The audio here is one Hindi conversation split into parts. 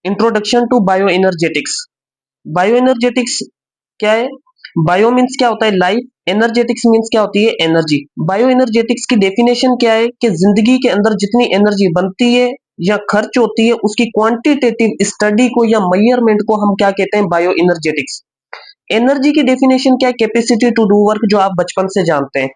Introduction to bioenergetics. Bioenergetics क्या है? बायो मीन्स क्या होता है? लाइफ। एनर्जेटिक्स मीन्स क्या होती है? एनर्जी। बायो एनर्जेटिक्स की डेफिनेशन क्या है कि जिंदगी के अंदर जितनी एनर्जी बनती है या खर्च होती है उसकी क्वांटिटेटिव स्टडी को या मेजरमेंट को हम क्या कहते हैं? Bio energetics. एनर्जी की डेफिनेशन क्या है? कैपेसिटी टू डू वर्क, जो आप बचपन से जानते हैं।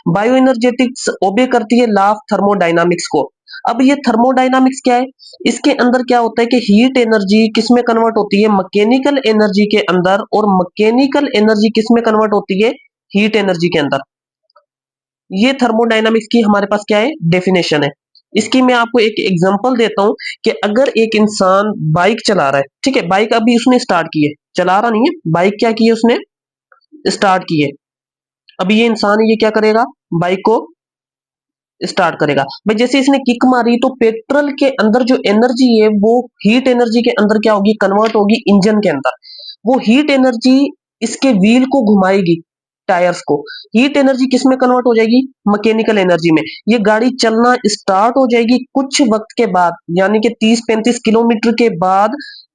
बायो एनर्जेटिक्स ओबे करती है लॉ ऑफ थर्मोडायनामिक्स को। अब ये थर्मोडायनामिक्स क्या है? इसके अंदर क्या होता है कि हीट एनर्जी किस में कन्वर्ट होती है? मैकेनिकल एनर्जी के अंदर। और मैकेनिकल एनर्जी किस में कन्वर्ट होती है? हीट एनर्जी के अंदर। ये थर्मोडायनामिक्स की हमारे पास क्या है? डेफिनेशन है। इसकी मैं आपको एक एग्जांपल देता हूं कि अगर एक इंसान बाइक चला रहा है, ठीक है, बाइक अभी उसने स्टार्ट की है, चला रहा नहीं है, बाइक क्या की है उसने? स्टार्ट की है। अभी ये इंसान ये क्या करेगा? बाइक को स्टार्ट करेगा। भाई जैसे इसने किक मारी तो पेट्रोल के अंदर जो एनर्जी है वो हीट एनर्जी के अंदर क्या होगी? कन्वर्ट होगी इंजन के अंदर। वो हीट एनर्जी इसके व्हील को घुमाएगी, टायर्स को। हीट एनर्जी किस में कन्वर्ट हो जाएगी? मैकेनिकल एनर्जी में। ये गाड़ी चलना स्टार्ट हो जाएगी कुछ वक्त के बाद, यानी कि 30-35 किलोमीटर के बाद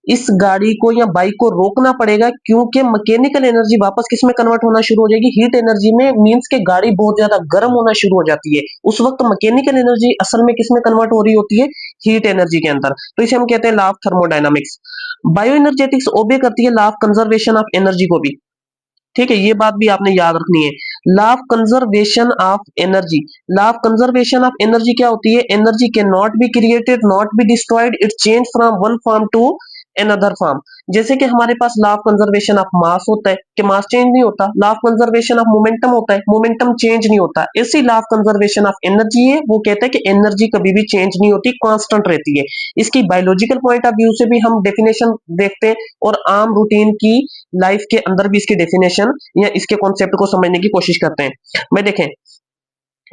इस गाड़ी को या बाइक को रोकना पड़ेगा, क्योंकि मैकेनिकल एनर्जी वापस किस में कन्वर्ट होना शुरू हो जाएगी? हीट एनर्जी में। मींस के गाड़ी बहुत ज्यादा गर्म होना शुरू हो जाती है। उस वक्त मैकेनिकल एनर्जी असल में किस में कन्वर्ट हो रही होती है? हीट एनर्जी के अंदर। तो इसे हम कहते हैं law of thermodynamics. Bioenergetics obey करती है law of conservation of energy को भी। ठीक है, ये बात भी आपने याद रखनी है। Law of conservation of energy. Law of conservation of energy क्या होती है? Energy cannot be created, not be destroyed, it change from one form to another form. जैसे कि हमारे पास law of conservation of mass होता है कि मास चेंज नहीं होता। Law of conservation of momentum होता है, मोमेंटम चेंज नहीं होता। ऐसी law of conservation of energy है, वो कहता है कि एनर्जी कभी भी चेंज नहीं होती, कांस्टेंट रहती है। इसकी बायोलॉजिकल पॉइंट ऑफ व्यू से भी हम डेफिनेशन देखते हैं और आम रूटीन की लाइफ के अंदर भी इसकी डेफिनेशन या इसके कॉन्सेप्ट को समझने की कोशिश करते हैं। मैं देखें,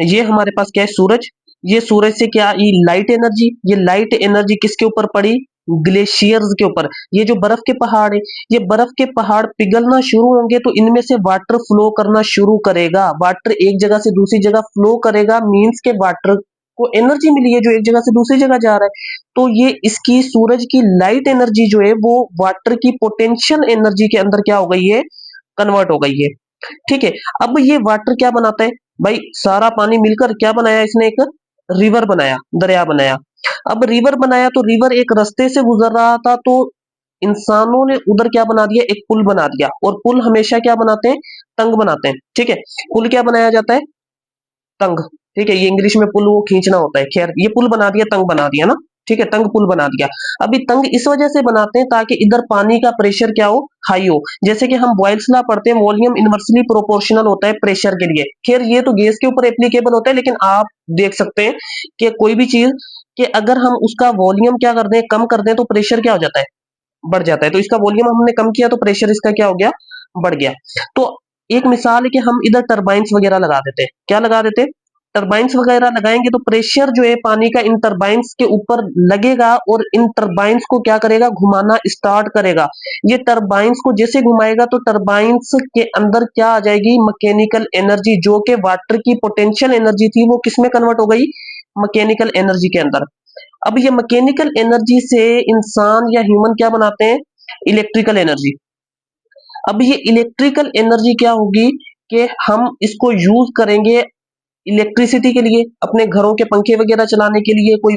ये हमारे पास क्या है? सूरज। ये सूरज से क्या आई? Light energy. ये लाइट एनर्जी किसके ऊपर पड़ी? ग्लेशियर्स के ऊपर। ये जो बर्फ के पहाड़ है, ये बर्फ के पहाड़ पिघलना शुरू होंगे तो इनमें से वाटर फ्लो करना शुरू करेगा। वाटर एक जगह से दूसरी जगह फ्लो करेगा, मींस के वाटर को एनर्जी मिली है जो एक जगह से दूसरी जगह जा रहा है। तो ये इसकी सूरज की लाइट एनर्जी जो है वो वाटर की पोटेंशियल एनर्जी के अंदर क्या हो गई है? कन्वर्ट हो गई है। ठीक है। अब ये वाटर क्या बनाता है? भाई सारा पानी मिलकर क्या बनाया इसने? एक रिवर बनाया, दरिया बनाया। अब रिवर बनाया तो रिवर एक रास्ते से गुजर रहा था, तो इंसानों ने उधर क्या बना दिया? एक पुल बना दिया। और पुल हमेशा क्या बनाते हैं? तंग बनाते हैं। ठीक है। पुल क्या बनाया जाता है? तंग। ठीक है, ये इंग्लिश में पुल वो खींचना होता है। खैर ये पुल बना दिया, तंग बना दिया ना। ठीक है, तंग पुल बना दिया। अभी तंग इस वजह से बनाते हैं ताकि इधर पानी का प्रेशर क्या हो? हाई हो। जैसे कि हम बॉयल्स लॉ पढ़ते हैं, वॉल्यूम इनवर्सली प्रोपोर्शनल होता है प्रेशर के लिए। खैर ये तो गैस के ऊपर एप्लीकेबल होता है, लेकिन आप देख सकते हैं कि कोई भी चीज कि अगर हम उसका वॉल्यूम क्या कर दें? कम कर दें तो प्रेशर क्या हो जाता है? बढ़ जाता है। तो इसका वॉल्यूम हमने कम किया तो प्रेशर इसका क्या हो गया? बढ़ गया। तो एक मिसाल है कि हम इधर टरबाइंस वगैरह लगा देते हैं। क्या लगा देते हैं? टरबाइंस वगैरह लगाएंगे तो प्रेशर जो है पानी का इन टरबाइंस के ऊपर लगेगा और इन टरबाइंस को क्या करेगा? घुमाना स्टार्ट करेगा। ये टरबाइंस को जैसे घुमाएगा तो टरबाइंस के अंदर क्या आ जाएगी? मैकेनिकल एनर्जी, जो कि वाटर की पोटेंशियल एनर्जी थी वो किस में कन्वर्ट हो गई? मैकेनिकल एनर्जी के अंदर। अब ये मैकेनिकल एनर्जी से इंसान या ह्यूमन क्या बनाते हैं? Electrical energy. अब ये इलेक्ट्रिकल एनर्जी क्या होगी कि हम इसको यूज करेंगे इलेक्ट्रिसिटी के लिए, अपने घरों के पंखे वगैरह चलाने के लिए, कोई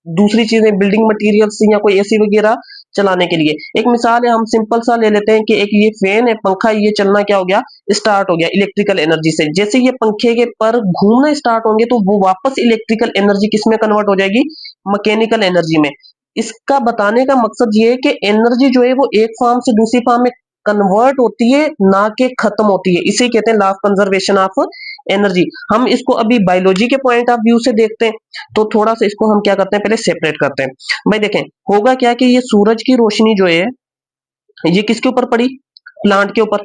दूसरी चीजें बिल्डिंग मटेरियल्स या कोई एसी वगैरह चलाने के लिए। एक मिसाल है, हम सिंपल सा ले लेते हैं कि एक ये फैन है, पंखा, ये चलना क्या हो गया? स्टार्ट हो गया इलेक्ट्रिकल एनर्जी से। जैसे ये पंखे के पर घूमना स्टार्ट होंगे तो वो वापस इलेक्ट्रिकल एनर्जी किस में कन्वर्ट हो जाएगी? मैकेनिकल एनर्जी में। इसका बताने का मकसद ये है कि एनर्जी जो है वो एक फॉर्म से दूसरी फॉर्म में कन्वर्ट होती है, ना कि खत्म होती है। इसे कहते हैं law of conservation of energy. हम इसको अभी बायोलॉजी के पॉइंट ऑफ व्यू से देखते हैं, तो थोड़ा सा इसको हम क्या करते हैं? पहले सेपरेट करते हैं। भाई देखें, होगा क्या कि ये सूरज की रोशनी जो है ये किसके ऊपर पड़ी? प्लांट के ऊपर।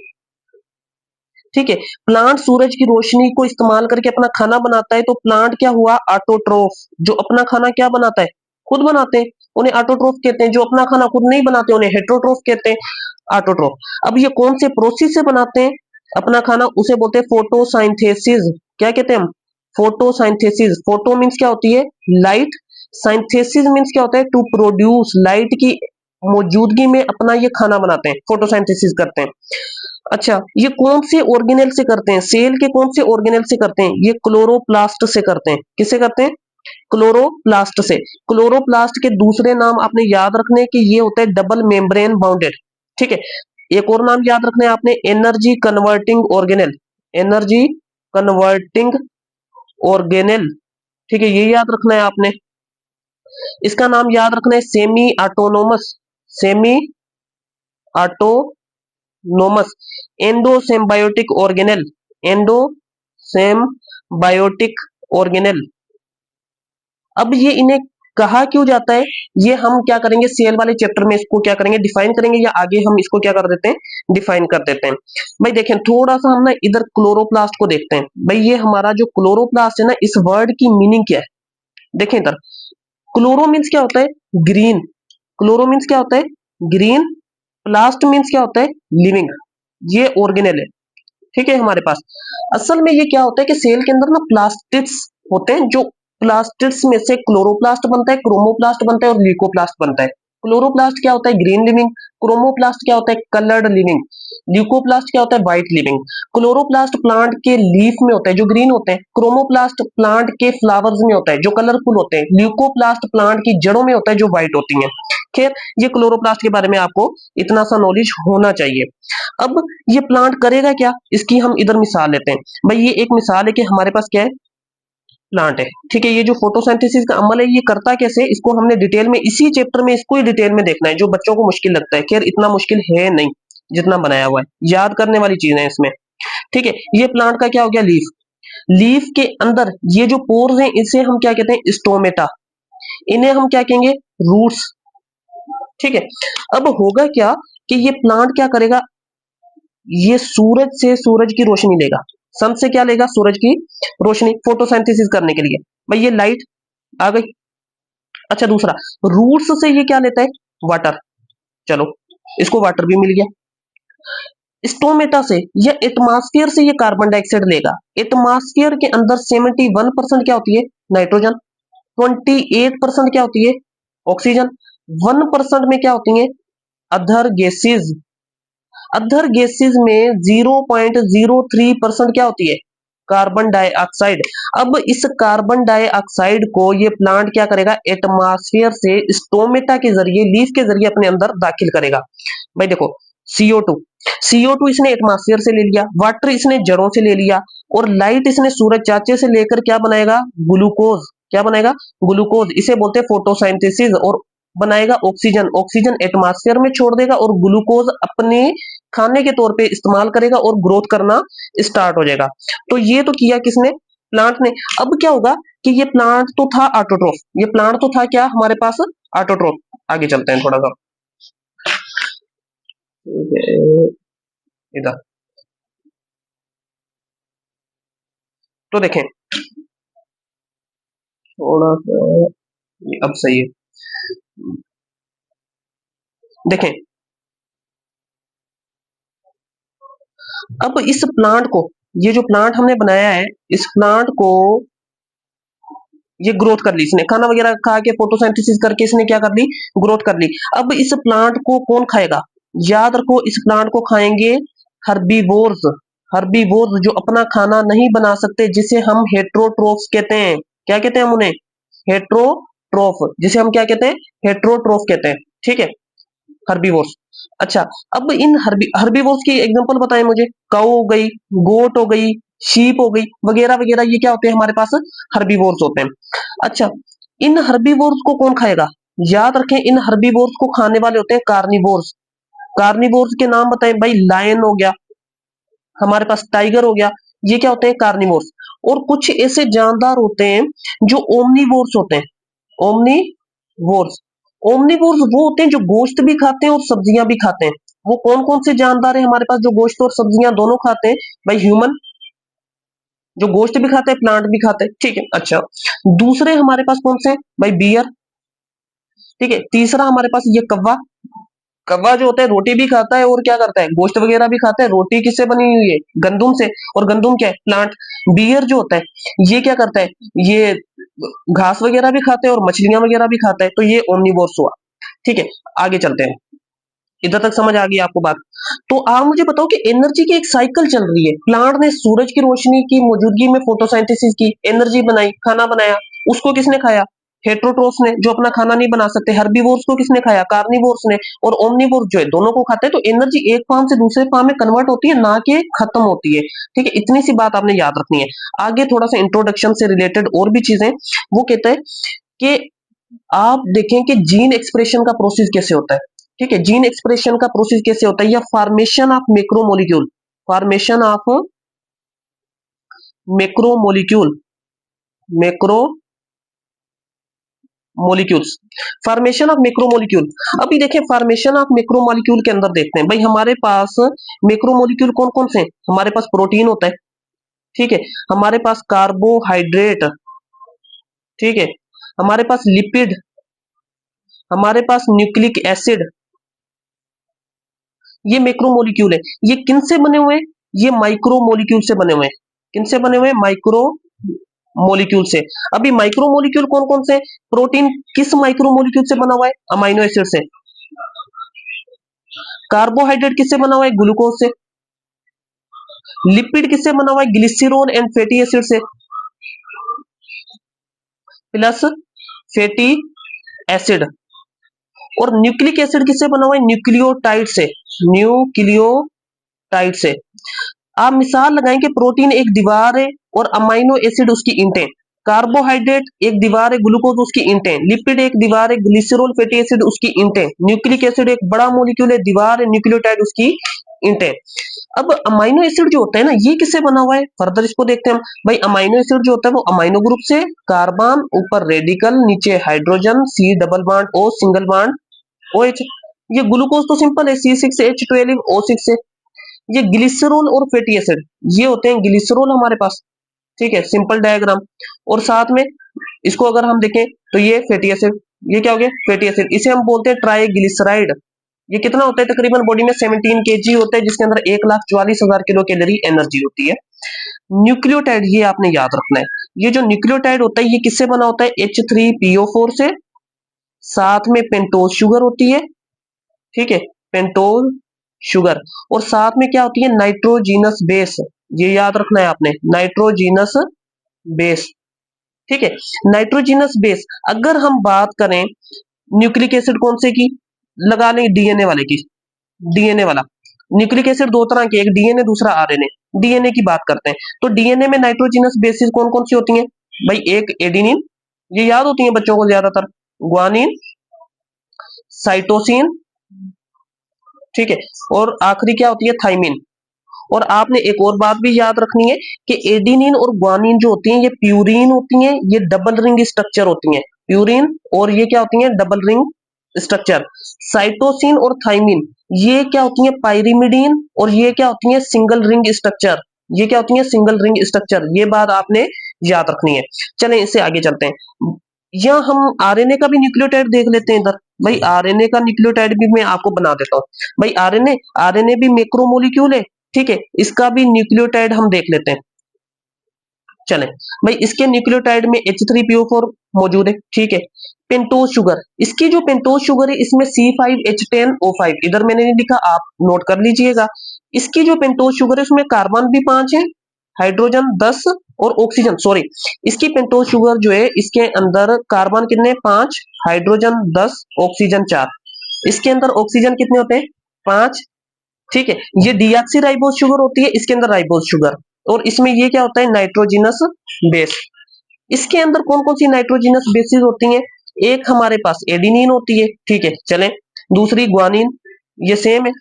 ठीक है। प्लांट सूरज की रोशनी को इस्तेमाल करके अपना खाना बनाता है, तो प्लांट क्या हुआ? ऑटोट्रोफ। जो अपना खाना क्या बनाता है? खुद बनाते हैं, उन्हें ऑटोट्रोफ कहते हैं। जो अपना खाना खुद नहीं बनाते उन्हें हेटरोट्रोफ कहते हैं। ऑटोट्रोफ। अब ये कौन से प्रोसेस से बनाते हैं अपना खाना? उसे बोलते हैं फोटोसाइंथेसिस। क्या कहते हैं हम? फोटोसाइंथेसिस। फोटो मीन्स क्या होती है? लाइट। साइंथेसिस मीन्स क्या होता है? टू प्रोड्यूस लाइट की मौजूदगी में अपना ये खाना बनाते हैं, फोटोसिंथेसिस करते हैं। अच्छा, ये कौन से ऑर्गेनेल से करते हैं? सेल के कौन से ऑर्गेनेल से करते हैं? ये क्लोरोप्लास्ट से करते हैं। किससे करते हैं? क्लोरोप्लास्ट से। क्लोरोप्लास्ट के दूसरे नाम आपने याद रखने कि ये होता है डबल मेम्ब्रेन बाउंडेड। ठीक है, एक और नाम याद रखना है आपने, energy converting organelle. Energy converting organelle, ठीक है, ये याद रखना है आपने। इसका नाम याद रखना है semi autonomous. Semi autonomous endosymbiotic organelle. Endosymbiotic organelle. अब ये इन्हें कहा क्यों जाता है, ये हम क्या करेंगे सेल वाले चैप्टर में इसको क्या करेंगे डिफाइन करेंगे, या आगे हम इसको क्या कर देते हैं डिफाइन कर देते हैं। भाई देखें थोड़ा सा हम ना इधर क्लोरोप्लास्ट को देखते हैं। भाई ये हमारा जो क्लोरोप्लास्ट है ना, इस वर्ड की मीनिंग क्या है? देखें इधर, क्लोरो मीन्स क्या होता है? ग्रीन। क्लोरो मीन्स क्या होता है? ग्रीन। प्लास्ट मीन्स क्या होता है? लिविंग। ये ऑर्गेनेल है, ठीक है हमारे पास। असल में ये क्या होता है कि सेल के अंदर ना प्लास्टिड्स होते हैं, जो प्लास्टिड्स में से क्लोरोप्लास्ट बनता है, क्रोमोप्लास्ट बनता है और ल्यूकोप्लास्ट बनता है। क्लोरोप्लास्ट क्या होता है? Green living. क्रोमोप्लास्ट क्या होता है? Coloured living. ल्यूकोप्लास्ट क्या होता है? White living. क्लोरोप्लास्ट प्लांट के लीफ में होता है जो ग्रीन होते हैं। क्रोमोप्लास्ट प्लांट के फ्लावर्स में होता है जो कलरफुल होते हैं। ल्यूकोप्लास्ट प्लांट की जड़ों में होता है जो व्हाइट होती हैं। खैर, ये क्लोरोप्लास्ट के बारे में आपको इतना सा नॉलेज होना चाहिए। अब ये प्लांट करेगा क्या, इसकी हम इधर मिसाल लेते हैं। भाई ये एक मिसाल है कि हमारे पास क्या है? प्लांट है, ठीक है। ये जो फोटोसिंथेसिस का अमल है ये करता कैसे, इसको हमने डिटेल में इसी चैप्टर में इसको ही डिटेल में देखना है, जो बच्चों को मुश्किल लगता है। खैर इतना मुश्किल है नहीं जितना बनाया हुआ है, याद करने वाली चीजें हैं इसमें। ठीक है, ये प्लांट का क्या हो गया? लीफ। लीफ के अंदर ये जो पोर्स हैं इसे हम क्या कहते हैं? स्टोमेटा। इन्हें हम क्या कहेंगे? रूट्स। ठीक है, अब होगा क्या कि ये प्लांट क्या करेगा, ये सूरज से सूरज की रोशनी लेगा। सन से क्या लेगा? सूरज की रोशनी, फोटोसिंथेसिस करने के लिए। भाई ये लाइट आ गई। अच्छा दूसरा, रूट्स से ये क्या लेता है? वाटर। चलो, इसको वाटर भी मिल गया। स्टोमेटा से या एटमॉस्फेयर से ये कार्बन डाइऑक्साइड लेगा। एटमॉस्फेयर के अंदर 71% क्या होती है? नाइट्रोजन। 28% क्या होती है? ऑक्सीजन। 1% में क्या होती है? Other gases. अदर गैसेज में 0.03% क्या होती है? Carbon dioxide. अब इस कार्बन डाइऑक्साइड को ये प्लांट क्या करेगा? एटमॉस्फेयर से स्टोमेटा के जरिए, लीफ के जरिए अपने अंदर दाखिल करेगा। भाई देखो, CO2, CO2 इसने एटमॉस्फेयर से ले लिया, वाटर इसने जड़ों से ले लिया, और लाइट इसने सूरज चाचे से लेकर क्या बनाएगा? ग्लूकोज। क्या बनाएगा? ग्लूकोज। इसे बोलते हैं फोटोसिंथेसिस। और बनाएगा ऑक्सीजन। ऑक्सीजन एटमॉस्फेयर में छोड़ देगा और ग्लूकोज अपने खाने के तौर पे इस्तेमाल करेगा और ग्रोथ करना स्टार्ट हो जाएगा। तो ये तो किया किसने? प्लांट ने। अब क्या होगा कि ये प्लांट तो था ऑटोट्रोफ। ये प्लांट तो था क्या हमारे पास? ऑटोट्रोफ। आगे चलते हैं थोड़ा सा इधर। तो देखें थोड़ा सा, अब सही है। देखें, अब इस प्लांट को, ये जो प्लांट हमने बनाया है, इस प्लांट को ये ग्रोथ कर ली, इसने खाना वगैरह खा के फोटोसिंथेसिस करके इसने क्या कर ली? ग्रोथ कर ली। अब इस प्लांट को कौन खाएगा? याद रखो, इस प्लांट को खाएंगे हर्बीवोर्स। हर्बीवोर्स जो अपना खाना नहीं बना सकते, जिसे हम हेट्रोट्रोफ्स कहते हैं। क्या कहते हैं हम उन्हें? हेट्रोट्रोफ। जिसे हम क्या कहते हैं? हेट्रोट्रोफ कहते हैं। ठीक है, हर्बीवोर्स। अच्छा, अब इन हर्बीवोर्स की एग्जांपल बताएं मुझे। काऊ हो गई, गोट हो गई, शीप हो गई, वगैरह वगैरह, ये क्या होते हैं हमारे पास? हर्बीवोर्स होते हैं। अच्छा, इन हर्बीवोर्स को कौन खाएगा? याद रखें, इन हर्बीवोर्स को खाने वाले होते हैं कार्निवोर्स। कार्निवोर्स के नाम बताएं भाई। लायन हो गया हमारे पास, टाइगर हो गया, ये क्या होते हैं? कार्निवोर्स। और कुछ ऐसे जानदार होते हैं जो ओमनीवोर्स होते हैं। ओमनीवोर्स। ओमनीवोर्स वो होते हैं जो गोश्त भी खाते हैं और सब्जियां भी खाते हैं। वो कौन कौन से जानदार हैं हमारे पास जो गोश्त और सब्जियां दोनों खाते हैं? भाई ह्यूमन, जो गोश्त भी खाते हैं, प्लांट भी खाते हैं। ठीक है, अच्छा दूसरे हमारे पास कौन से हैं? भाई बियर। ठीक है, तीसरा हमारे पास ये कौवा। कौवा जो होता है रोटी भी खाता है और क्या करता है? गोश्त वगैरह भी खाता है। रोटी किससे बनी हुई है? गंदुम से। और गंदुम क्या है? प्लांट। बियर जो होता है ये क्या करता है? ये घास वगैरह भी खाता है और मछलियां वगैरह भी खाता है। तो ये ओमनीवोर्स हुआ। ठीक है, आगे चलते हैं। इधर तक समझ आ गई आपको बात? तो आप मुझे बताओ कि एनर्जी की एक साइकिल चल रही है। प्लांट ने सूरज की रोशनी की मौजूदगी में फोटोसिंथेसिस की, एनर्जी बनाई, खाना बनाया। उसको किसने खाया? हेटेरोट्रोफ्स ने, जो अपना खाना नहीं बना सकते। हर्बीवोर्स को किसने खाया? कार्निवोर्स ने। और ओमनिवोर्स जो है, दोनों को खाते हैं। तो एनर्जी एक फॉर्म से दूसरे फॉर्म में कन्वर्ट होती है, ना कि खत्म होती है। ठीक है, इतनी सी बात आपने याद रखनी है। आगे थोड़ा सा इंट्रोडक्शन से रिलेटेड और भी चीजें, वो कहते हैं कि आप देखें कि जीन एक्सप्रेशन का प्रोसेस कैसे होता है। ठीक है, जीन एक्सप्रेशन का प्रोसेस कैसे होता है, या formation of macromolecule, formation of macromolecule, macro molecules, formation of macromolecule. अभी देखें, फॉर्मेशन ऑफ मैक्रोमोलिक्यूल के अंदर देखते हैं भाई, हमारे पास मैक्रोमोलिक्यूल कौन कौन से हैं? हमारे पास प्रोटीन होता है, ठीक है, हमारे पास कार्बोहाइड्रेट, ठीक है, हमारे पास लिपिड, हमारे पास न्यूक्लिक एसिड, ये मैक्रोमोलिक्यूल है। ये किन से बने हुए हैं? ये माइक्रोमोलिक्यूल से बने हुए हैं। किन से बने हुए हैं? माइक्रो मोलिक्यूल से। अभी माइक्रोमोलिक्यूल कौन कौन से? प्रोटीन किस माइक्रोमोलिक्यूल से बना हुआ है? अमाइनो एसिड से। कार्बोहाइड्रेट किससे बना हुआ है? ग्लूकोज से। लिपिड किससे बना हुआ है? ग्लिसरॉल एंड फैटी एसिड से, प्लस फैटी एसिड। और न्यूक्लिक एसिड किससे बना हुआ है? न्यूक्लियोटाइड से, न्यूक्लियोटाइड से। आप मिसाल लगाएं कि प्रोटीन एक दीवार है और अमाइनो एसिड उसकी ईंटें। कार्बोहाइड्रेट एक दीवार है, ग्लूकोज उसकी ईंटें। लिपिड एक दीवार है, ग्लिसरॉल फैटी एसिड उसकी ईंटें। न्यूक्लिक एसिड एक बड़ा मॉलिक्यूल है, दीवार है, न्यूक्लियोटाइड उसकी ईंटें। अब अमाइनो एसिड जो होता है ना, ये किससे बना हुआ है? फर्दर इसको देखते हैं हम। भाई अमाइनो एसिड जो होता है वो अमाइनो ग्रुप से, कार्बन ऊपर रेडिकल, नीचे hydrogen, C double bond O single bond OH। ये ग्लूकोज तो सिंपल है, C6H12O6 से। ये ग्लिसरॉल और फैटी एसिड, ये होते हैं ग्लिसरॉल हमारे पास, ठीक है, सिंपल डायग्राम। और साथ में इसको अगर हम देखें तो ये फैटी एसिड, ये क्या हो गया? Fatty acid. इसे हम बोलते हैं ट्राइग्लिसराइड। ये कितना होता है? तकरीबन बॉडी में 17 kg होता है, जिसके अंदर 1,44,000 किलो कैलोरी एनर्जी होती है। न्यूक्लियोटाइड, ये आपने याद रखना है। ये जो न्यूक्लियोटाइड होता है, ये किससे बना होता है? H3PO4 से। साथ में पेंटोज शुगर होती है, ठीक है, पेंटोज शुगर। और साथ में क्या होती है? Nitrogenous base. ये याद रखना है आपने, नाइट्रोजीनस बेस, ठीक है। नाइट्रोजीनस बेस, अगर हम बात करें न्यूक्लिक एसिड कौन से की, लगा लें डीएनए वाले की, डीएनए वाला। न्यूक्लिक एसिड दो तरह के, एक डीएनए दूसरा आरएनए। डीएनए की बात करते हैं तो डीएनए में नाइट्रोजीनस बेसिस कौन कौन सी होती हैं? भाई एक एडिनिन, ये याद होती है बच्चों को ज्यादातर, ग्वानिन, साइटोसिन, ठीक है, और आखिरी क्या होती है? थाइमिन। और आपने एक और बात भी याद रखनी है कि एडिनिन और ग्वानिन जो होती हैं, ये प्यूरिन होती हैं, ये डबल रिंग स्ट्रक्चर होती हैं, प्यूरिन। और ये क्या होती हैं? Double ring structure. साइटोसिन और थाइमिन, ये क्या होती हैं? पाइरिमिडीन। और ये क्या होती हैं? Single ring structure. ये क्या होती हैं? Single ring structure. ये बात आपने याद रखनी है। चलें इससे आगे चलते हैं, या हम आरएनए का भी न्यूक्लियोटाइड देख लेते हैं इधर। भाई आरएनए का न्यूक्लियोटाइड भी मैं आपको बना देता हूँ। भाई आरएनए, आरएनए भी मैक्रोमोलिक्यूल है, ठीक है, इसका भी न्यूक्लियोटाइड हम देख लेते हैं। चलें भाई, इसके न्यूक्लियोटाइड में H3PO4 मौजूद है, ठीक है। पेंटोज शुगर, इसकी जो पेंटोज शुगर है, इसमें C5H10O5, इधर मैंने नहीं लिखा, आप नोट कर लीजिएगा। इसकी जो पेंटोज शुगर है, उसमें कार्बन भी 5 है, हाइड्रोजन 10 और ऑक्सीजन, सॉरी, इसकी पेंटोज शुगर जो है, इसके अंदर कार्बन कितने? 5, हाइड्रोजन 10, ऑक्सीजन 4। इसके अंदर ऑक्सीजन कितने होते हैं? 5, ठीक है। ये डीऑक्सी राइबोज शुगर होती है, इसके अंदर राइबोज शुगर। और इसमें ये क्या होता है? Nitrogenous base. इसके अंदर कौन कौन सी नाइट्रोजिनस बेसिस होती हैं? एक हमारे पास एडिनिन होती है, ठीक है, चलें। दूसरी ग्वानिन, ये सेम है।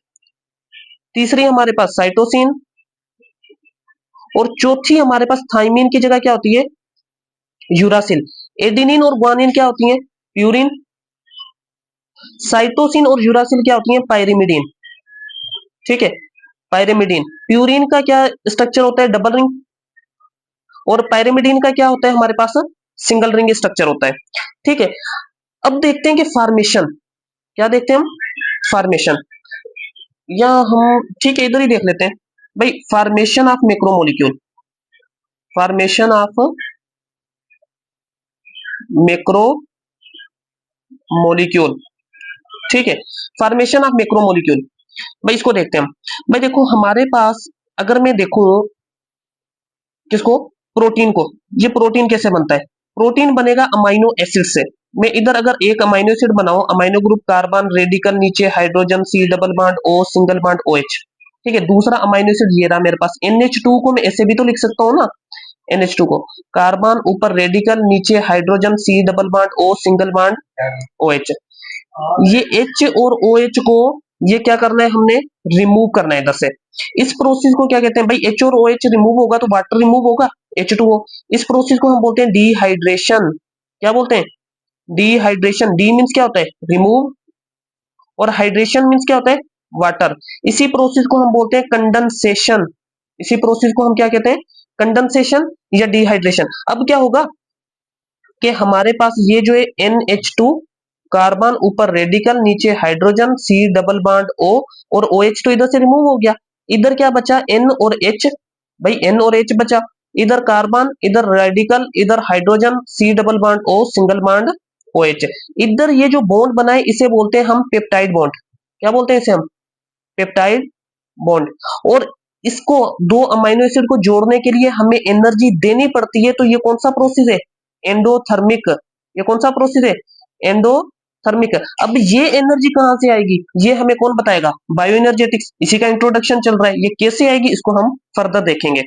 तीसरी हमारे पास साइटोसिन। और चौथी हमारे पास थाइमिन की जगह क्या होती है? यूरासिल। एडिनिन और ग्वानिन क्या होती है? प्यूरिन। साइटोसिन और यूरासिल क्या होती है? पायरिमिडीन, ठीक है, पायरिमिडीन। प्यूरिन का क्या स्ट्रक्चर होता है? Double ring. और पायरिमिडीन का क्या होता है हमारे पास? सिंगल रिंग स्ट्रक्चर होता है, ठीक है। अब देखते हैं कि फॉर्मेशन, क्या देखते हैं हम? फॉर्मेशन, या हम ठीक है इधर ही देख लेते हैं। भाई formation of macromolecule, formation of macromolecule, ठीक है। फॉर्मेशन ऑफ मैक्रोमोलिक्यूल, भाई इसको देखते हैं हम। भाई देखो हमारे पास, अगर मैं देखूं किसको, प्रोटीन को, ये प्रोटीन कैसे बनता है? प्रोटीन बनेगा अमाइनो एसिड से। मैं इधर अगर एक अमाइनो एसिड बनाऊं, अमाइनो ग्रुप कार्बन, रेडिकल नीचे hydrogen, C double bond O, single bond O H. ठीक है, दूसरा अमाइनो एसिड ये रहा मेरे पास NH2 को मैं ऐसे भी तो लिख सकता हूँ ना, NH2 को, कार्बन ऊपर रेडिकल नीचे hydrogen, C double bond O, single bond O H. ये H और OH को ये क्या करना है, हमने रिमूव करना है इधर से। इस प्रोसेस को क्या कहते हैं भाई? H और OH रिमूव होगा तो वाटर रिमूव होगा, H2O। इस प्रोसेस को हम बोलते हैं डिहाइड्रेशन। क्या बोलते हैं? डिहाइड्रेशन। डी मीन्स क्या होता है? रिमूव, और हाइड्रेशन मीन्स क्या होता है? वाटर। इसी प्रोसेस को हम बोलते हैं कंडेंसेशन। इसी प्रोसेस को हम क्या कहते हैं? कंडेंसेशन या डिहाइड्रेशन। अब क्या होगा कि हमारे पास ये जो है NH2, कार्बन ऊपर रेडिकल नीचे hydrogen, C double bond O, और OH तो इधर से रिमूव हो गया। इधर क्या बचा? N और H। भाई N और H बचा, इधर कार्बन, इधर रेडिकल, इधर hydrogen, C double bond O, single bond OH। इधर ये जो बॉन्ड बना है इसे बोलते हैं हम पेप्टाइड बॉन्ड। क्या बोलते हैं इसे हम? Peptide bond. और इसको, दो अमाइनो एसिड को जोड़ने के लिए हमें एनर्जी देनी पड़ती है, तो ये कौन सा प्रोसेस है? एंडोथर्मिक। ये कौन सा प्रोसेस है? एंडोथर्मिक। अब ये एनर्जी कहां से आएगी, ये हमें कौन बताएगा? Bio energetics. इसी का इंट्रोडक्शन चल रहा है, ये कैसे आएगी इसको हम फर्दर देखेंगे।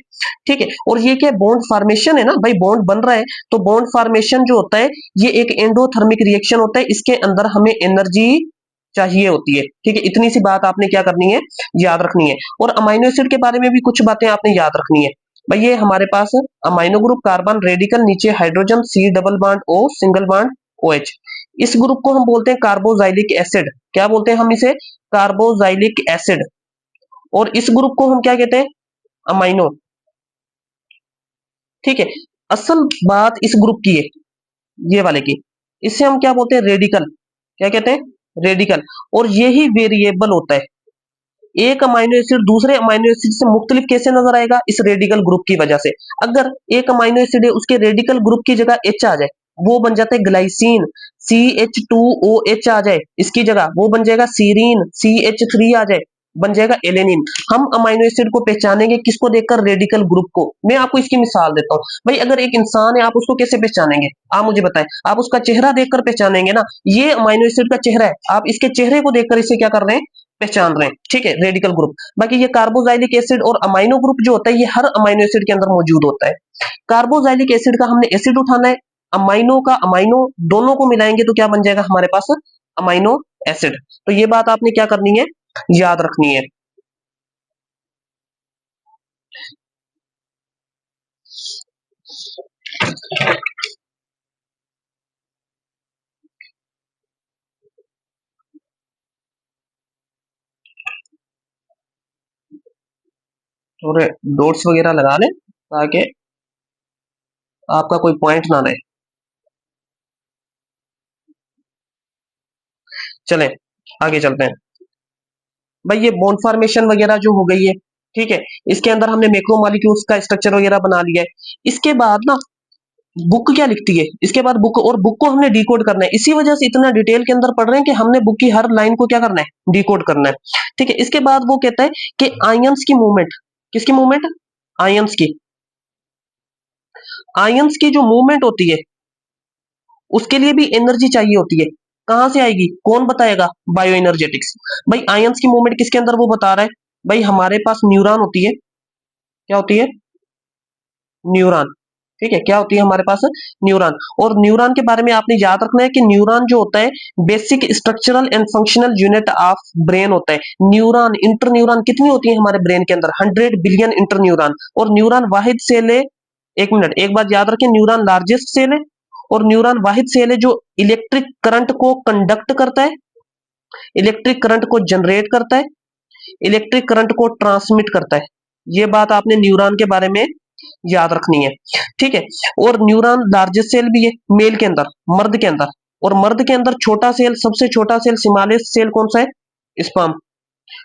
ठीक है, और ये क्या बॉन्ड फॉर्मेशन है ना भाई, बॉन्ड बन रहा है, तो बॉन्ड फॉर्मेशन जो होता है ये एक एंडोथर्मिक रिएक्शन होता है, इसके अंदर हमें एनर्जी चाहिए होती है। ठीक है, इतनी सी बात आपने क्या करनी है, याद रखनी है। और अमाइनो एसिड के बारे में भी कुछ बातें आपने याद रखनी है। भाई ये हमारे पास अमाइनो ग्रुप कार्बन रेडिकल नीचे hydrogen, C double bond O, single bond OH। इस ग्रुप को हम बोलते हैं कार्बोजाइलिक एसिड। क्या बोलते हैं हम इसे? Carboxylic acid. और इस ग्रुप को हम क्या कहते हैं? अमाइनो। ठीक है, असल बात इस ग्रुप की है, ये वाले की, इसे हम क्या बोलते हैं? रेडिकल। क्या कहते हैं? रेडिकल। और यही वेरिएबल होता है, एक अमाइनो एसिड दूसरे अमाइनो एसिड से मुख्तलिफ कैसे नजर आएगा? इस रेडिकल ग्रुप की वजह से। अगर एक अमाइनो एसिड है उसके रेडिकल ग्रुप की जगह H आ जाए, वो बन जाता है ग्लाइसिन, CH2OH आ जाए इसकी जगह, वो बन जाएगा सीरीन, CH3 आ जाए, बन जाएगा एलेनिन। हम अमाइनो एसिड को पहचानेंगे किसको देखकर? रेडिकल ग्रुप को। मैं आपको इसकी मिसाल देता हूँ। भाई अगर एक इंसान है, आप उसको कैसे पहचानेंगे? आप मुझे बताएं। आप उसका चेहरा देखकर पहचानेंगे ना, ये अमाइनो एसिड का चेहरा है, आप इसके चेहरे को देखकर इसे क्या कर रहे हैं? पहचान रहे हैं। ठीक है, रेडिकल ग्रुप। बाकी ये कार्बोजाइलिक एसिड और अमाइनो ग्रुप जो होता है ये हर अमाइनो एसिड के अंदर मौजूद होता है। कार्बोजाइलिक एसिड का हमने एसिड उठाना है, अमाइनो का अमाइनो, दोनों को मिलाएंगे तो क्या बन जाएगा हमारे पास? Amino acid. तो ये बात आपने क्या करनी है, याद रखनी है। थोड़े डोट्स वगैरह लगा लें ताकि आपका कोई पॉइंट ना रहे। चलें आगे चलते हैं। भाई ये बॉन्ड फॉर्मेशन वगैरह जो हो गई है, ठीक है, इसके अंदर हमने मैक्रोमोलेक्यूल्स का स्ट्रक्चर वगैरह बना लिया है। इसके बाद ना बुक क्या लिखती है, इसके बाद बुक, और बुक को हमने डिकोड करना है। इसी वजह से इतना डिटेल के अंदर पढ़ रहे हैं कि हमने बुक की हर लाइन को क्या करना है? डिकोड करना है। ठीक है, इसके बाद वो कहता है कि आयंस की मूवमेंट, किसकी मूवमेंट? आयंस की। आयंस की जो मूवमेंट होती है उसके लिए भी एनर्जी चाहिए होती है। कहां से आएगी, कौन बताएगा? Bio energetics. भाई आयंस की मूवमेंट किसके अंदर, वो बता रहा है। भाई हमारे पास न्यूरॉन होती है, क्या होती है? न्यूरॉन। ठीक है, क्या होती है हमारे पास? न्यूरॉन। और न्यूरॉन के बारे में आपने याद रखना है कि न्यूरॉन जो होता है basic structural and functional unit of brain होता है। न्यूरॉन, इंटर न्यूरॉन कितनी होती है हमारे ब्रेन के अंदर? 100 बिलियन इंटर न्यूरॉन। और न्यूरॉन वाहिद सेल है, एक मिनट एक बात याद रखें, न्यूरॉन लार्जेस्ट सेल है, और न्यूरॉन वाहिद सेल है जो इलेक्ट्रिक करंट को कंडक्ट करता है, इलेक्ट्रिक करंट को जनरेट करता है, इलेक्ट्रिक करंट को ट्रांसमिट करता है। ये बात आपने न्यूरॉन के बारे में याद रखनी है। ठीक है, और न्यूरॉन लार्जेस्ट सेल भी है मेल के अंदर, मर्द के अंदर। और मर्द के अंदर छोटा सेल, सबसे छोटा सेल, स्मॉलेस्ट सेल कौन सा है? स्पर्म।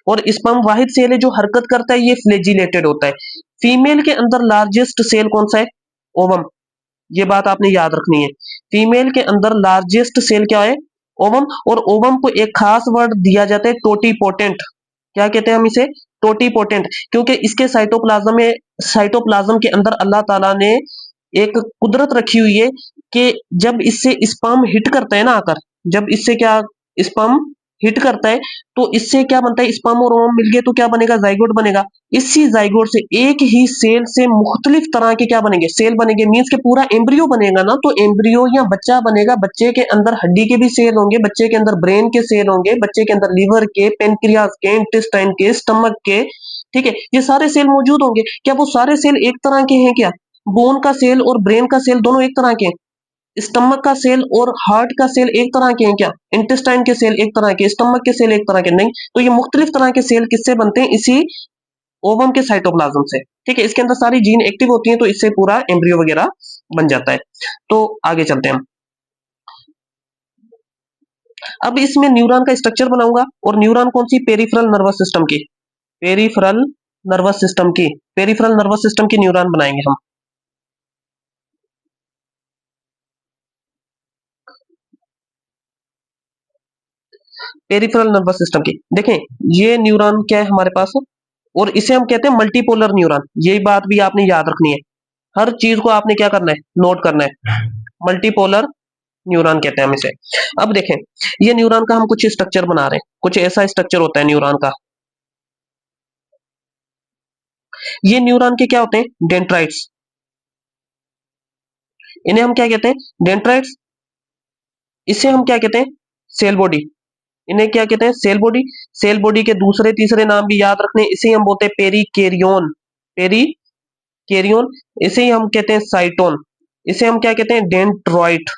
और स्पर्म वाहिद सेल है जो हरकत करता है, ये फ्लैजिलेटेड होता है। फीमेल के अंदर लार्जेस्ट सेल कौन सा है? ओवम। ये बात आपने याद रखनी है। फीमेल के अंदर लार्जेस्ट सेल क्या है? ओवम, और ओवम को एक खास वर्ड दिया जाता है टोटीपोटेंट। क्या कहते हैं हम इसे? टोटीपोटेंट। क्योंकि इसके साइटोप्लाज्म के अंदर अल्लाह ताला ने एक कुदरत रखी हुई है कि जब इससे स्पर्म हिट करता है ना आकर, जब इससे क्या स्पर्म हिट करता है तो इससे क्या बनता है, स्पर्म और ओवम मिल गए तो क्या बनेगा, जाइगोट बनेगा। इसी जाइगोट से एक ही सेल से मुख्तलिफ तरह के क्या बनेंगे, सेल बनेंगे। मीन्स के पूरा एम्ब्रियो बनेगा ना, तो एम्ब्रियो या बच्चा बनेगा, बच्चे के अंदर हड्डी के भी सेल होंगे, बच्चे के अंदर ब्रेन के सेल होंगे, बच्चे के अंदर लीवर के, पेनक्रियाज के, इंटेस्टाइन के, स्टमक के, ठीक है, ये सारे सेल मौजूद होंगे। क्या वो सारे सेल एक तरह के हैं क्या? बोन का सेल और ब्रेन का सेल दोनों एक तरह के हैं? स्टमक का सेल और हार्ट का सेल एक तरह के हैं क्या? इंटेस्टाइन के सेल एक तरह के, स्टमक के सेल एक तरह के नहीं। तो ये मुख्तलिफ तरह के सेल किससे बनते हैं? इसी ओवम के साइटोप्लाज्म से। ठीक है, इसके अंदर सारी जीन एक्टिव होती हैं तो इससे पूरा एम्ब्रियो वगैरह बन जाता है। तो आगे चलते हैं हम। अब इसमें न्यूरॉन का स्ट्रक्चर बनाऊंगा, और न्यूरॉन कौन सी? पेरिफेरल नर्वस सिस्टम की, पेरिफेरल नर्वस सिस्टम की, पेरिफेरल नर्वस सिस्टम की न्यूरॉन बनाएंगे हम। पेरिफेरल नर्वस सिस्टम की देखें, ये न्यूरॉन क्या है हमारे पास, और इसे हम कहते हैं मल्टीपोलर न्यूरॉन। यही बात भी आपने याद रखनी है, हर चीज को आपने क्या करना है, नोट करना है। मल्टीपोलर न्यूरॉन कहते हैं हम इसे। अब देखें, ये न्यूरॉन का हम कुछ स्ट्रक्चर बना रहे हैं, कुछ ऐसा स्ट्रक्चर होता है न्यूरॉन का। ये न्यूरॉन के क्या होते हैं? डेंड्राइट्स। इन्हें हम क्या कहते हैं? डेंड्राइट्स। इसे हम क्या कहते हैं? Cell body. इन्हें क्या कहते हैं? Cell body. सेल बॉडी के दूसरे तीसरे नाम भी याद रखने, इसे हम बोलते हैं पेरिकेरियोन, पेरिकेरियोन। इसे ही हम कहते हैं साइटोन। इसे हम क्या कहते हैं? डेंड्रॉइट।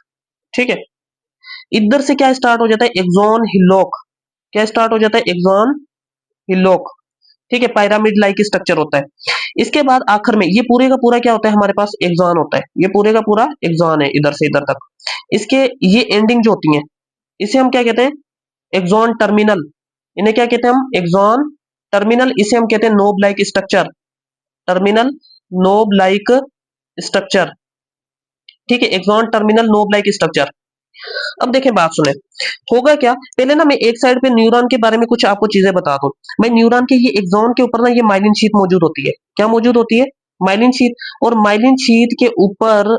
ठीक है, इधर से क्या स्टार्ट हो जाता है? एक्सॉन हिल्लोक। क्या स्टार्ट हो जाता है? एक्सॉन हिल्लोक। ठीक है, पिरामिड लाइक स्ट्रक्चर होता है। इसके बाद आखिर में ये पूरे का पूरा क्या होता है हमारे पास? एक्सॉन होता है। ये पूरे का पूरा एक्सॉन है इधर से इधर तक। इसके ये एंडिंग जो होती है, इसे हम क्या कहते हैं? Axon terminal. इन्हें क्या कहते हैं हम? Axon terminal. इसे हम कहते हैं knob like structure, terminal knob like structure. ठीक है, axon terminal knob like structure. अब देखें, बात सुने, होगा क्या, पहले ना मैं एक साइड पे न्यूरॉन के बारे में कुछ आपको चीजें बता दूं। भाई न्यूरॉन के ये एक्सॉन के ऊपर ना ये माइलिन शीट मौजूद होती है। क्या मौजूद होती है? Myelin sheath. और माइलिन शीट के ऊपर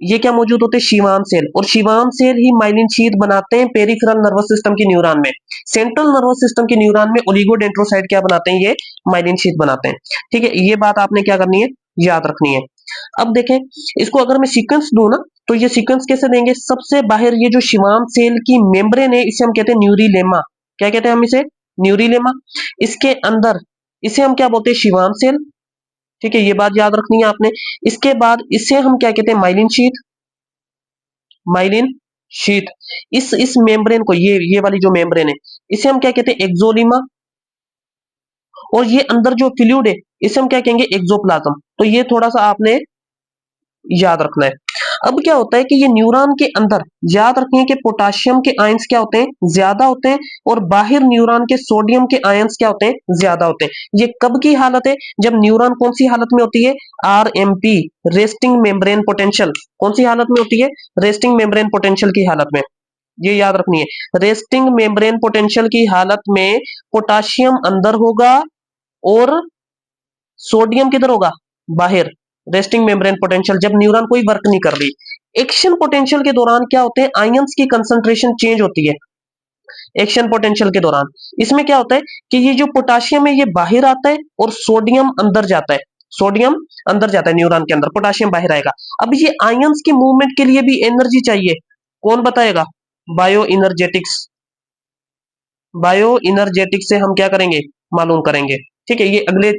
ये क्या मौजूद होते हैं? शिवाम सेल। और शिवाम सेल ही माइलिन शीट बनाते हैं पेरिफेरल नर्वस सिस्टम की न्यूरॉन में। सेंट्रल नर्वस सिस्टम की न्यूरॉन में ओलिगोडेंड्रोसाइट क्या बनाते हैं? ये माइलिन शीट बनाते हैं। ठीक है, ये बात आपने क्या करनी है? याद रखनी है। अब देखें, इसको अगर मैं सीक्वेंस दूं ना, तो ये सीक्वेंस कैसे देंगे? सबसे बाहर ये जो शिवाम सेल की मेम्ब्रेन है, इसे हम कहते हैं न्यूरीलेमा। क्या कहते हैं हम इसे? न्यूरीलेमा। इसके अंदर इसे हम क्या बोलते हैं? शिवाम सेल। ठीक है, ये बात याद रखनी है आपने। इसके बाद इसे हम क्या कहते हैं? Myelin sheath, myelin sheath. इस मेम्ब्रेन को, ये वाली जो मेम्ब्रेन है, इसे हम क्या कहते हैं? एक्सोलीमा। और ये अंदर जो फ्लूइड है, इसे हम क्या कहेंगे? एक्सोप्लाज्म। तो ये थोड़ा सा आपने याद रखना है। अब क्या होता है कि ये न्यूरॉन के अंदर, याद रखिए कि पोटाशियम के आयंस क्या होते हैं? ज्यादा होते हैं, और बाहर न्यूरॉन के सोडियम के आयंस क्या होते हैं? ज्यादा होते हैं। ये कब की हालत है? जब न्यूरॉन कौन सी हालत में होती है? RMP, resting membrane potential. कौन सी हालत में होती है? रेस्टिंग मेम्ब्रेन पोटेंशियल की हालत में। ये याद रखनी है, रेस्टिंग मेम्ब्रेन पोटेंशियल की हालत में पोटाशियम अंदर होगा और सोडियम किधर होगा? बाहर। रेस्टिंग मेम्ब्रेन पोटेंशियल, जब न्यूरॉन कोई वर्क नहीं कर रही। एक्शन पोटेंशियल के दौरान क्या होते हैं? आयंस की कंसंट्रेशन चेंज होती है एक्शन पोटेंशियल के दौरान। इसमें क्या होता है कि ये जो पोटाशियम है ये बाहर आता है और सोडियम अंदर जाता है। सोडियम अंदर जाता है न्यूरॉन के अंदर, पोटाशियम बाहर आएगा। अब ये आयंस की मूवमेंट के लिए भी एनर्जी चाहिए। कौन बताएगा? बायो इनर्जेटिक्स। बायो इनर्जेटिक्स से हम क्या करेंगे? मालूम करेंगे। ठीक है, ये अगले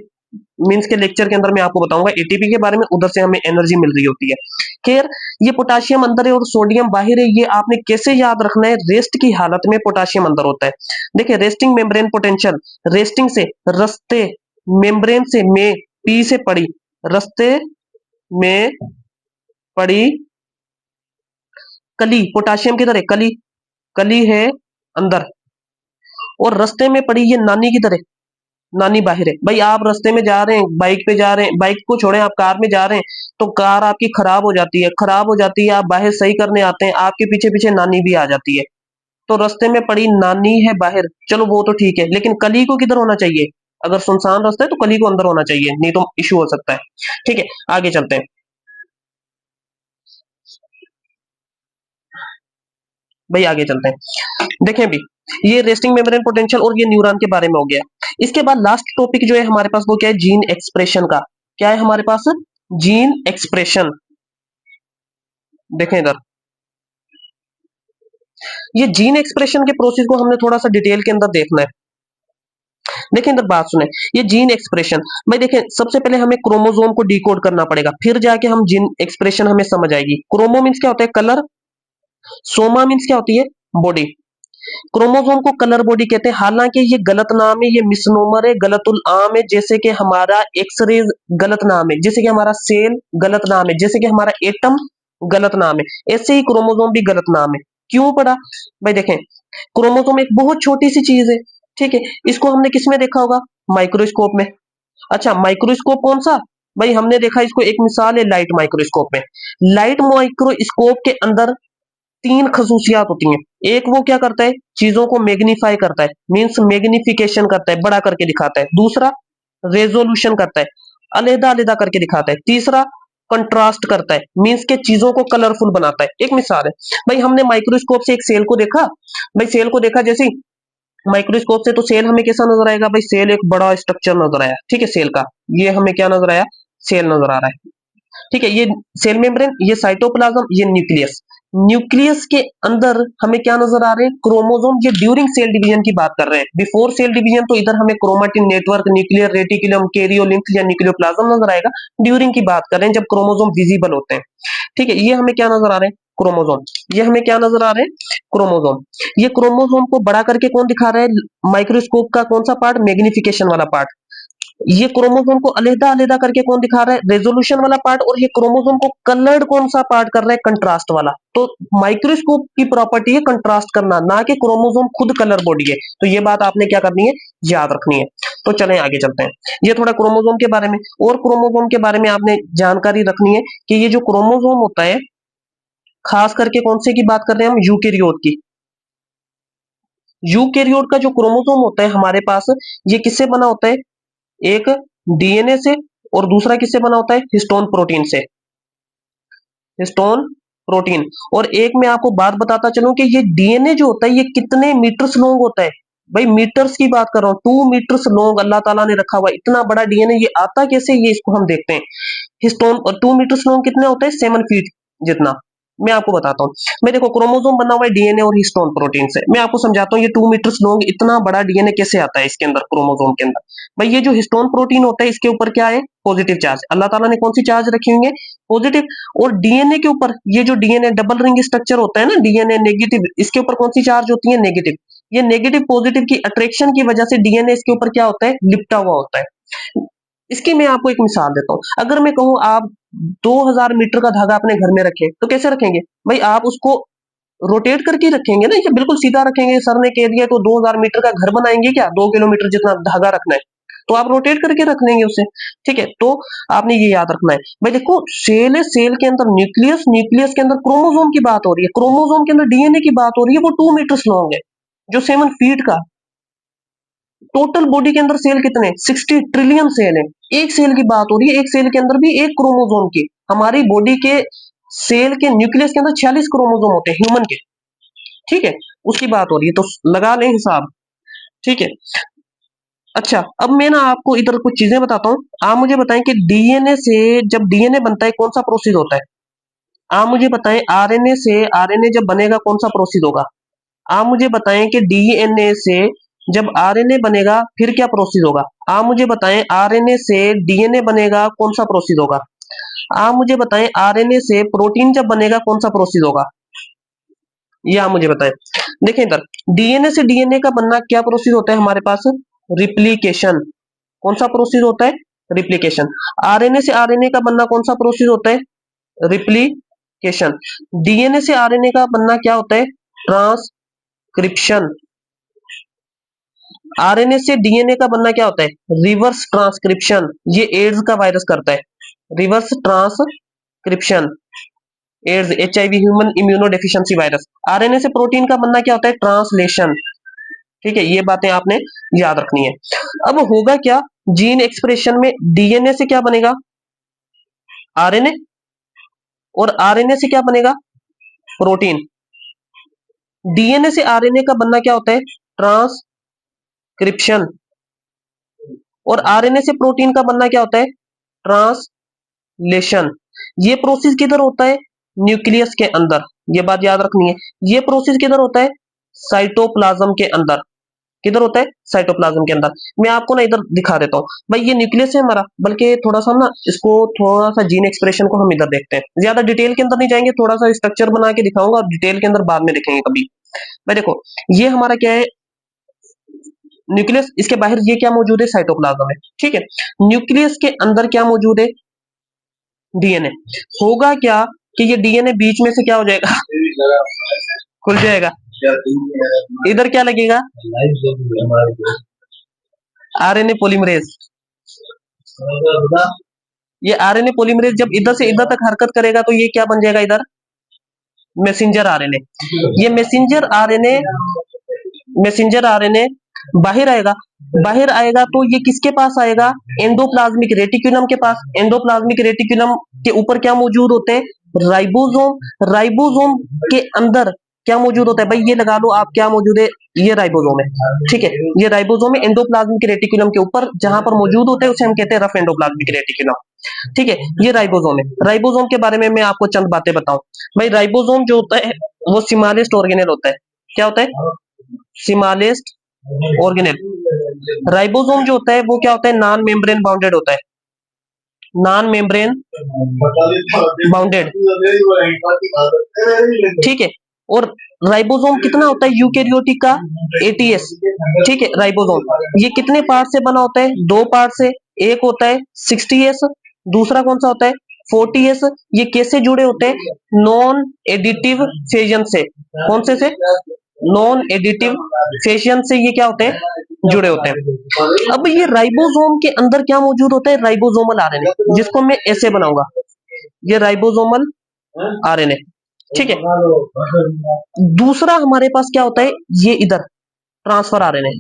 मीन्स के लेक्चर के अंदर मैं आपको बताऊंगा एटीपी के बारे में, उधर से हमें एनर्जी मिल रही होती है। खैर, ये पोटाशियम अंदर है और सोडियम बाहर है, ये आपने कैसे याद रखना है? रेस्ट की हालत में पोटाशियम अंदर होता है। देखिए, रेस्टिंग मेम्ब्रेन पोटेंशियल, रेस्टिंग से रस्ते, मेम्ब्रेन से में, पी से पड़ी, रस्ते में पड़ी कली, पोटाशियम किधर है? कली, कली है अंदर, और रस्ते में पड़ी ये नानी किधर है? नानी बाहर है। भाई आप रास्ते में जा रहे हैं, बाइक पे जा रहे हैं, बाइक को छोड़े आप कार में जा रहे हैं, तो कार आपकी खराब हो जाती है, खराब हो जाती है, आप बाहर सही करने आते हैं, आपके पीछे पीछे नानी भी आ जाती है। तो रास्ते में पड़ी नानी है बाहर, चलो वो तो ठीक है, लेकिन कली को किधर होना चाहिए? अगर सुनसान रास्ता है तो कली को अंदर होना चाहिए, नहीं तो इशू हो सकता है। ठीक है, आगे चलते हैं। भाई आगे चलते हैं, देखें भी, ये रेस्टिंग मेम्ब्रेन पोटेंशियल और ये न्यूरॉन के बारे में हो गया। इसके बाद लास्ट टॉपिक जो है हमारे पास वो क्या है? जीन एक्सप्रेशन का। क्या है हमारे पास? Gene expression. देखें इधर, ये जीन एक्सप्रेशन के प्रोसेस को हमने थोड़ा सा डिटेल के अंदर देखना है। देखें इधर बात सुने, ये जीन एक्सप्रेशन, भाई देखें सबसे पहले हमें क्रोमोसोम को डिकोड करना पड़ेगा, फिर जाके हम जीन एक्सप्रेशन हमें समझ आएगी। क्रोमो मीन्स क्या होता है? कलर। सोमा मीन्स क्या होती है? बॉडी। क्रोमोसोम को कलर बॉडी कहते हैं, हालांकि ये गलत नाम है, ये मिसनोमर है, गलतुल आम है। जैसे कि हमारा एक्सरे गलत नाम है, जैसे कि हमारा सेल गलत नाम है, जैसे कि हमारा एटम गलत नाम है, ऐसे ही क्रोमोसोम भी गलत नाम है। क्यों पड़ा? भाई देखें, क्रोमोसोम एक बहुत छोटी सी चीज है, ठीक है। इसको हमने किसमें देखा होगा? माइक्रोस्कोप में। अच्छा, माइक्रोस्कोप कौन सा? भाई हमने देखा, इसको एक मिसाल है लाइट माइक्रोस्कोप में। लाइट माइक्रोस्कोप के अंदर तीन खसूसियात होती हैं। एक वो क्या करता है? चीजों को मैग्नीफाई करता है, मींस मैग्निफिकेशन करता है, बड़ा करके दिखाता है। दूसरा, रेजोल्यूशन करता है, अलग अलग करके दिखाता है। तीसरा, कंट्रास्ट करता है, मींस के चीजों को कलरफुल बनाता है। एक मिसाल है, भाई हमने माइक्रोस्कोप से एक सेल को देखा, भाई सेल को देखा जैसे माइक्रोस्कोप से, तो सेल हमें कैसा नजर आएगा? भाई सेल एक बड़ा स्ट्रक्चर नजर आया, ठीक है, सेल का। ये हमें क्या नजर आया? सेल नजर आ रहा है, ठीक है। ये सेल मेम्ब्रेन, ये साइटोप्लाज्म, ये न्यूक्लियस। न्यूक्लियस के अंदर हमें क्या नजर आ रहे हैं? क्रोमोसोम। ये ड्यूरिंग सेल डिवीजन की बात कर रहे हैं, बिफोर सेल डिवीजन तो इधर हमें क्रोमेटिन नेटवर्क, न्यूक्लियर रेटिकुलम, कैरियोलिंक या न्यूक्लियोप्लाज्म नजर आएगा। ड्यूरिंग की बात कर रहे हैं जब क्रोमोसोम विजिबल होते हैं, ठीक है। ये हमें क्या नजर आ रहे हैं? क्रोमोसोम। ये हमें क्या नजर आ रहे हैं? क्रोमोसोम। ये क्रोमोसोम को बड़ा करके कौन दिखा रहा है? माइक्रोस्कोप का कौन सा पार्ट? मैग्निफिकेशन वाला पार्ट। ये क्रोमोसोम को अलग अलग करके कौन दिखा रहा है? रेजोल्यूशन वाला पार्ट। और ये क्रोमोसोम को कलर्ड कौन सा पार्ट कर रहा है? कंट्रास्ट वाला। तो माइक्रोस्कोप की प्रॉपर्टी है कंट्रास्ट करना, ना कि क्रोमोसोम खुद कलर बॉडी है। तो ये बात आपने क्या करनी है? याद रखनी है। तो चलें आगे चलते हैं। ये थोड़ा क्रोमोसोम के बारे में, और क्रोमोसोम के बारे में आपने जानकारी रखनी है कि ये जो क्रोमोसोम होता है, खास करके कौन से की बात कर रहे हैं हम? यूकेरियोट की। यूकेरियोट का जो क्रोमोसोम होता है हमारे पास, ये किससे बना होता है? एक डीएनए से, और दूसरा किससे बना होता है? हिस्टोन प्रोटीन से। Histone protein. और एक मैं आपको बात बताता चलूं कि ये डीएनए जो होता है ये कितने मीटर्स लॉन्ग होता है? भाई मीटर्स की बात कर रहा हूं, 2 मीटर्स लॉन्ग अल्लाह ताला ने रखा हुआ है। इतना बड़ा डीएनए ये आता कैसे? ये इसको हम देखते हैं। हिस्टोन, और 2 मीटर्स लॉन्ग कितने होते हैं? 7 फीट जितना। मैं आपको बताता हूँ। मैं देखो, क्रोमोसोम बना हुआ है डीएनए और हिस्टोन प्रोटीन से। मैं आपको समझाता हूँ ये 2 मीटर्स लॉन्ग इतना बड़ा डीएनए कैसे आता है इसके अंदर, क्रोमोसोम के अंदर। भाई ये जो हिस्टोन प्रोटीन होता है इसके ऊपर क्या है? Positive charge. अल्लाह ताला ने कौन सी चार्ज रखी हुई है? पॉजिटिव। और डीएनए के ऊपर, ये जो डीएनए डबल रिंग स्ट्रक्चर होता है ना, डीएनए नेगेटिव, इसके ऊपर कौन सी चार्ज होती है? नेगेटिव। ये नेगेटिव पॉजिटिव की अट्रैक्शन की वजह से डीएनए इसके ऊपर क्या होता है? लिपटा हुआ होता है। इसकी मैं आपको एक मिसाल देता हूँ। अगर मैं कहूँ आप 2000 मीटर का धागा अपने घर में रखें, तो कैसे रखेंगे? भाई आप उसको रोटेट करके रखेंगे ना, या बिल्कुल सीधा रखेंगे? सर ने कह दिया तो 2000 मीटर का घर बनाएंगे क्या? 2 किलोमीटर जितना धागा रखना है, तो आप रोटेट करके रख लेंगे उसे, ठीक है। तो आपने ये याद रखना है। भाई देखो, सेल है, सेल के अंदर न्यूक्लियस, न्यूक्लियस के अंदर क्रोमोसोम की बात हो रही है, क्रोमोसोम के अंदर डीएनए की बात हो रही है, वो 2 मीटर्स लॉन्ग है, जो 7 फीट का। टोटल बॉडी के अंदर सेल कितने? 60 ट्रिलियन सेल है। एक सेल की बात हो रही है, एक सेल के अंदर भी एक क्रोमोसोम की। हमारी बॉडी के सेल के न्यूक्लियस के अंदर 46 क्रोमोसोम होते हैं ह्यूमन के, ठीक है। उसकी बात हो रही है, तो लगा लें हिसाब, ठीक है। अच्छा, अब मैं ना आपको इधर कुछ चीजें बताता हूँ। आप मुझे बताएं कि डीएनए से जब डीएनए बनता है कौन सा प्रोसेस होता है? आप मुझे बताएं, आरएनए से आरएनए जब बनेगा कौन सा प्रोसेस होगा? आप मुझे बताएं कि डीएनए से जब आरएनए बनेगा फिर क्या प्रोसेस होगा? आप मुझे बताएं, आरएनए से डीएनए बनेगा कौन सा प्रोसेस होगा? आप मुझे बताएं, आरएनए से प्रोटीन जब बनेगा कौन सा प्रोसेस होगा? ये आप मुझे बताएं। देखें इधर, डीएनए से डीएनए का बनना क्या प्रोसेस होता है हमारे पास? रिप्लीकेशन। कौन सा प्रोसेस होता है? रिप्लीकेशन। आरएनए से आरएनए का बनना कौन सा प्रोसेस होता है? रिप्लीकेशन। डीएनए से आरएनए का बनना क्या होता है? ट्रांसक्रिप्शन। आरएनए से डीएनए का बनना क्या होता है? Reverse transcription. ये एड्स का वायरस करता है, reverse transcription. AIDS, HIV, human immunodeficiency virus. RNA से प्रोटीन का बनना क्या होता है? ट्रांसलेशन। ठीक है, ये बातें आपने याद रखनी है। अब होगा क्या, जीन एक्सप्रेशन में डीएनए से क्या बनेगा? आरएनए। और आरएनए से क्या बनेगा? प्रोटीन। डीएनए से आरएनए का बनना क्या होता है? ट्रांसक्रिप्शन। और आरएनए से प्रोटीन का बनना क्या होता है? ट्रांसलेशन। ये प्रोसेस किधर होता है? न्यूक्लियस के अंदर। ये बात याद रखनी है। ये प्रोसेस किधर होता है? साइटोप्लाज्म के अंदर। किधर होता है? साइटोप्लाज्म के अंदर। मैं आपको ना इधर दिखा देता हूँ भाई, ये न्यूक्लियस है हमारा, बल्कि थोड़ा सा ना इसको, थोड़ा सा जीन एक्सप्रेशन को हम इधर देखते हैं। ज्यादा डिटेल के अंदर नहीं जाएंगे, थोड़ा सा स्ट्रक्चर बना के दिखाऊंगा और डिटेल के अंदर बाद में देखेंगे कभी। भाई देखो, ये हमारा क्या है? न्यूक्लियस। इसके बाहर ये क्या मौजूद है? साइटोप्लाज्म है। ठीक है, न्यूक्लियस के अंदर क्या मौजूद है? डीएनए। होगा क्या कि ये डीएनए बीच में से क्या हो जाएगा? खुल जाएगा। इधर क्या लगेगा? RNA polymerase. ये आरएनए पॉलीमरेज जब इधर से इधर तक हरकत करेगा तो ये क्या बन जाएगा? इधर मैसेंजर आरएनए। ये मैसेंजर आरएनए बाहर आएगा। बाहर आएगा तो ये किसके पास आएगा? एंडोप्लाज्मिक रेटिकुलम के पास। एंडोप्लाज्मिक रेटिकुलम के ऊपर क्या मौजूद होते हैं? राइबोसोम। राइबोसोम के अंदर क्या मौजूद होता है? भाई ये लगा लो आप, क्या मौजूद है? ये राइबोसोम है। ठीक है, ये राइबोसोम है एंडोप्लाज्मिक रेटिकुलम के ऊपर जहां पर मौजूद होते हैं उसे हम कहते हैं रफ एंडोप्लाज्मिक रेटिकुलम। ठीक है, ये राइबोसोम है। राइबोसोम के बारे में मैं आपको चंद बातें बताऊं। भाई राइबोसोम जो होता है वो सिमालेस्ट ऑर्गेनेल होता है। क्या होता है? सिमालेस्ट ऑर्गेनेल। राइबोसोम जो होता है वो क्या होता है? नॉन मेम्ब्रेन बाउंडेड होता है। Non membrane bounded. ठीक है, और राइबोसोम कितना होता है? यूकेरियोटिक का 80s। ठीक है, राइबोसोम ये कितने पार्ट से बना होता है? दो पार्ट से। एक होता है 60s, दूसरा कौन सा होता है? 40s। ये कैसे जुड़े होते हैं? नॉन एडिटिव फेजन से। कौन से? नॉन एडिटिव फेशियन से ये क्या होते हैं? जुड़े होते हैं। अब ये राइबोसोम के अंदर क्या मौजूद होता है? राइबोसोमल आरएनए, जिसको मैं ऐसे बनाऊंगा, ये राइबोसोमल आरएनए। ठीक है, दूसरा हमारे पास क्या होता है? ये इधर ट्रांसफर आरएनए।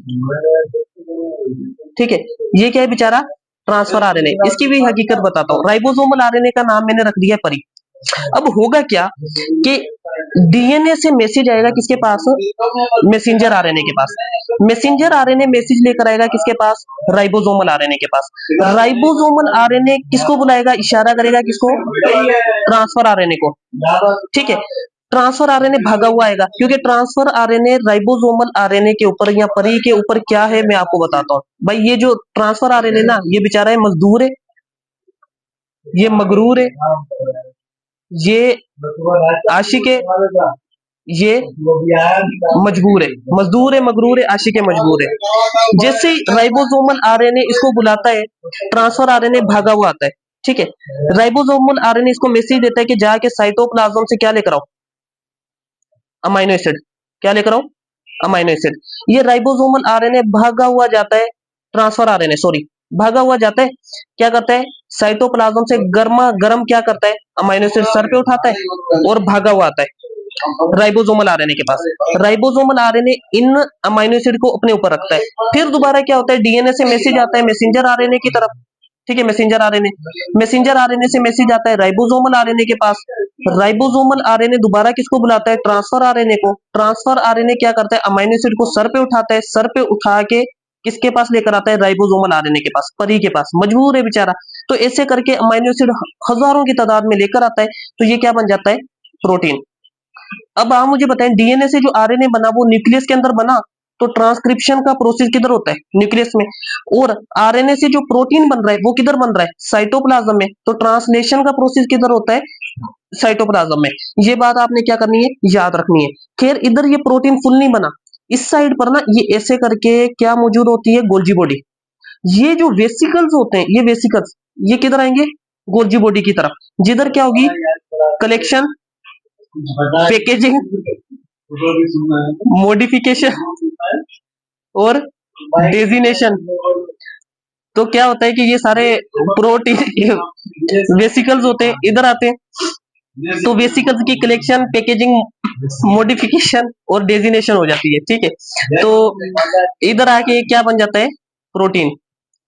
ठीक है, ये क्या है बेचारा? Transfer RNA. इसकी भी हकीकत बताता हूँ। राइबोसोमल आरएनए का नाम मैंने रख दिया परी। अब होगा क्या कि डीएनए से मैसेज आएगा किसके पास? मैसेंजर आरएनए के पास। मैसेंजर आरएनए मैसेज लेकर आएगा किसके पास? राइबोसोमल आरएनए के पास। राइबोसोमल आरएनए किसको बुलाएगा? इशारा करेगा किसको? ट्रांसफर आरएनए को। ठीक है, ट्रांसफर आरएनए भागा हुआ आएगा, क्योंकि ट्रांसफर आरएनए राइबोसोमल आरएनए के ऊपर या परी के ऊपर क्या है मैं आपको बताता हूँ। भाई ये जो ट्रांसफर आरएनए ना, ये बेचारा है मजदूर है, ये मगरूर है, ये आशिक है, ये मजबूर है। मजदूर है, मगरूर है, आशिक है, मजबूर है। जैसे ही राइबोसोमल आरएनए इसको बुलाता है, ट्रांसफर आरएनए भागा हुआ आता है। ठीक है, राइबोसोमल आरएनए इसको मैसेज देता है कि जाके साइटोप्लाज्म से क्या लेकर आओ? Amino acid. क्या लेकर आओ? Amino acid. ये राइबोसोमल आरएनए भागा हुआ जाता है, ट्रांसफर आरएनए सॉरी, भागा हुआ जाता है। क्या करता है? साइटोप्लाज्म से गर्मा गर्म क्या करता है? अमाइनो एसिड सर पे उठाता है और भागा हुआ आता है राइबोसोमल आरएनए के पास। राइबोसोमल आरएनए इन अमाइनो एसिड को अपने ऊपर रखता है। फिर दोबारा क्या होता है? डीएनए से मैसेज आता है मैसेंजर आरएनए की तरफ। ठीक है, मैसेंजर आरएनए। मैसेंजर आरएनए से मैसेज आता है राइबोसोमल आरएनए के पास। राइबोसोमल आरएनए दोबारा किसको बुलाता है? ट्रांसफर आरएनए को। ट्रांसफर आरएनए क्या करता है? अमाइनो एसिड को सर पे उठाता है। सर पे उठा के किसके पास लेकर आता है? राइबोसोमल आरएनए के पास, परी के पास। मजबूर है बेचारा, तो ऐसे करके अमाइनो एसिड हजारों की तादाद में लेकर आता है, तो ये क्या बन जाता है? प्रोटीन। अब आप मुझे बताएं, डीएनए से जो आरएनए बना वो न्यूक्लियस के अंदर बना, तो ट्रांसक्रिप्शन का प्रोसेस किधर होता है? न्यूक्लियस में। और आरएनए से जो प्रोटीन बन रहा है वो किधर बन रहा है? साइटोप्लाज्म में। तो ट्रांसलेशन का प्रोसेस किधर होता है? साइटोप्लाज्म में। ये बात आपने क्या करनी है? याद रखनी है। खैर इधर ये प्रोटीन फुल नहीं बना, इस साइड पर ना ये ऐसे करके क्या मौजूद होती है? Golgi body. ये जो वेसिकल्स होते हैं, ये वेसिकल्स ये किधर आएंगे? गोल्जी बॉडी की तरफ, जिधर क्या होगी? कलेक्शन, पैकेजिंग, मॉडिफिकेशन और डेजिनेशन। तो क्या होता है कि ये सारे प्रोटीन वेसिकल्स होते हैं, इधर आते हैं। तो वेसिकल्स की कलेक्शन, पैकेजिंग, मॉडिफिकेशन और डेजिनेशन हो जाती है। ठीक है, तो इधर आके क्या बन जाता है, प्रोटीन।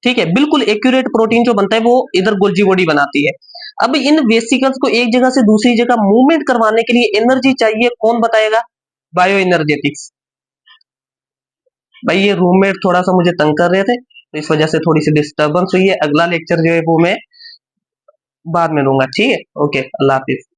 ठीक है, बिल्कुल एक्यूरेट प्रोटीन जो बनता है वो इधर गोल्जी बॉडी बनाती है। अब इन वेसिकल्स को एक जगह से दूसरी जगह मूवमेंट करवाने के लिए एनर्जी चाहिए, कौन बताएगा, बायो एनर्जेटिक्स। भाई ये रूममेट थोड़ा सा मुझे तंग कर रहे थे, तो इस वजह से थोड़ी सी डिस्टर्बेंस हुई है। अगला लेक्चर जो है वो मैं बाद में लूंगा। ठीक है, ओके, अल्लाह हाफिज।